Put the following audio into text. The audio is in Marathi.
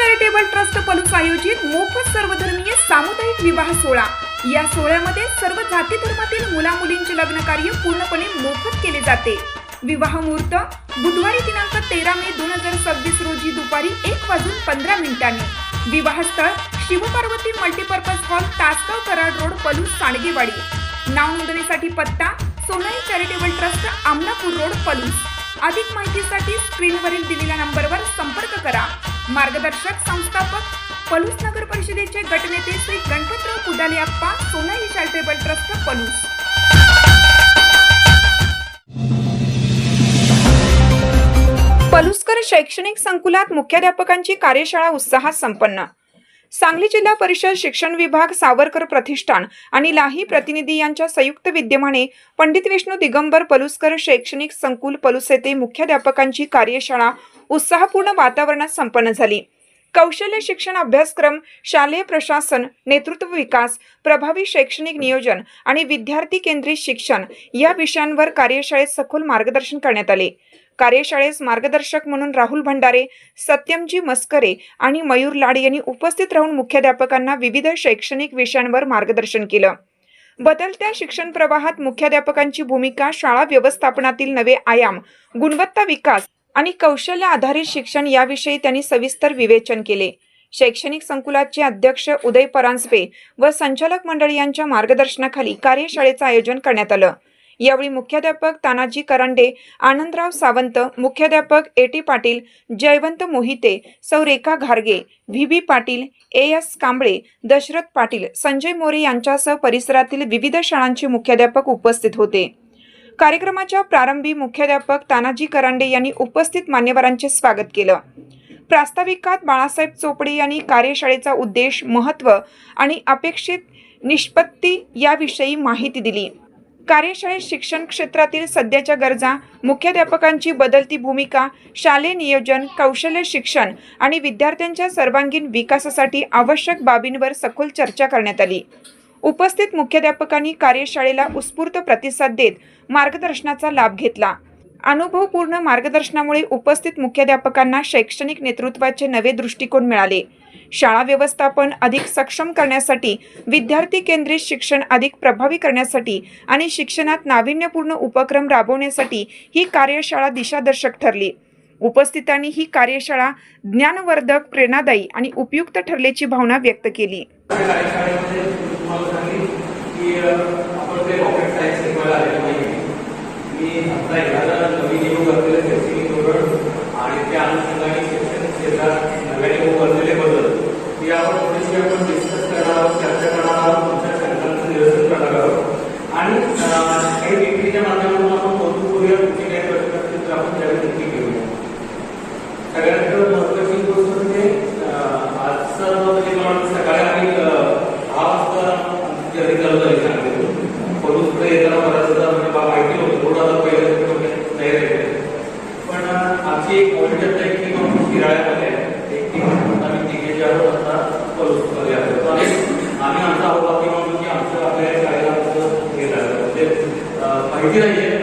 चॅरिटेबल ट्रस्ट पलूस आयोजित मोफत सर्वधर्मीय सामुदायिक विवाह सोहळा। या सोहळ्यामध्ये सर्व जाती धर्मातील मुला मुलींचे लग्न कार्य पूर्णपणे मोफत केले जाते। विवाह मुहूर्त बुधवारी दिनांक 13 मे 2026 रोजी दुपारी 1:15 विवाह स्थळ Shivparvati multipurpose hall, Tasgaon Karad road, Palus, Sandgewadi. नाव नोंदणीसाठी पत्ता Sonai charitable trust, Amlapur road, Palus. अधिक माहितीसाठी स्क्रीनवरील दिलेल्या नंबरवर संपर्क करा। मार्गदर्शक संस्थापक पलूस नगर परिषदेचे गटनेते श्री गणपतराव पुदाले अप्पा, सोनाई चॅरिटेबल ट्रस्ट, पलूस। पलुसकर शैक्षणिक संकुलात मुख्याध्यापकांची कार्यशाळा उत्साहात संपन्न। सांगली जिल्हा परिषद शिक्षण विभाग, सावरकर प्रतिष्ठान आणि लाही प्रतिनिधी यांच्या संयुक्त विद्यमाने पंडित विष्णू दिगंबर पलुसकर शैक्षणिक संकुल पलूस येथे मुख्याध्यापकांची कार्यशाळा उत्साहपूर्ण वातावरणात संपन्न झाली। कौशल्य शिक्षण अभ्यासक्रम, शालेय प्रशासन, नेतृत्व विकास, प्रभावी शैक्षणिक नियोजन आणि विद्यार्थी केंद्रित शिक्षण या विषयांवर कार्यशाळेत सखोल मार्गदर्शन करण्यात आले। कार्यशाळेस मार्गदर्शक म्हणून राहुल भंडारे, सत्यमजी मस्करे आणि मयूर लाड यांनी उपस्थित राहून मुख्याध्यापकांना विविध शैक्षणिक विषयांवर मार्गदर्शन केलं। बदलत्या शिक्षण प्रवाहात मुख्याध्यापकांची भूमिका, शाळा व्यवस्थापनातील नवे आयाम, गुणवत्ता विकास आणि कौशल्य आधारित शिक्षण याविषयी त्यांनी सविस्तर विवेचन केले। शैक्षणिक संकुलाचे अध्यक्ष उदय परांजपे व संचालक मंडळ यांच्या मार्गदर्शनाखाली कार्यशाळेचे आयोजन करण्यात आलं। यावेळी मुख्याध्यापक तानाजी करंडे, आनंदराव सावंत, मुख्याध्यापक ए.टी. पाटील, जयवंत मोहिते, सौ रेखा घारगे, व्ही.बी. पाटील, ए.एस. कांबळे, दशरथ पाटील, संजय मोरे यांच्यासह परिसरातील विविध शाळांचे मुख्याध्यापक उपस्थित होते। कार्यक्रमाच्या प्रारंभी मुख्याध्यापक तानाजी करंडे यांनी उपस्थित मान्यवरांचे स्वागत केलं। प्रास्ताविकात बाळासाहेब चोपडे यांनी कार्यशाळेचा उद्देश, महत्त्व आणि अपेक्षित निष्पत्ती याविषयी माहिती दिली। कार्यशाळेत शिक्षण क्षेत्रातील सध्याच्या गरजा, मुख्याध्यापकांची बदलती भूमिका, शालेय नियोजन, कौशल्य शिक्षण आणि विद्यार्थ्यांच्या सर्वांगीण विकासासाठी आवश्यक बाबींवर सखोल चर्चा करण्यात आली। उपस्थित मुख्याध्यापकांनी कार्यशाळेला उत्स्फूर्त प्रतिसाद देत मार्गदर्शनाचा लाभ घेतला। अनुभवपूर्ण मार्गदर्शनामुळे उपस्थित मुख्याध्यापकांना शैक्षणिक नेतृत्वाचे नवे दृष्टिकोन मिळाले। शाळा व्यवस्थापन अधिक सक्षम करण्यासाठी, विद्यार्थी केंद्रित शिक्षण अधिक प्रभावी करण्यासाठी आणि शिक्षणात नाविन्यपूर्ण उपक्रम राबवण्यासाठी ही कार्यशाळा दिशादर्शक ठरली। उपस्थितांनी ही कार्यशाळा ज्ञानवर्धक, प्रेरणादायी आणि उपयुक्त ठरल्याची भावना व्यक्त केली। माहिती नाही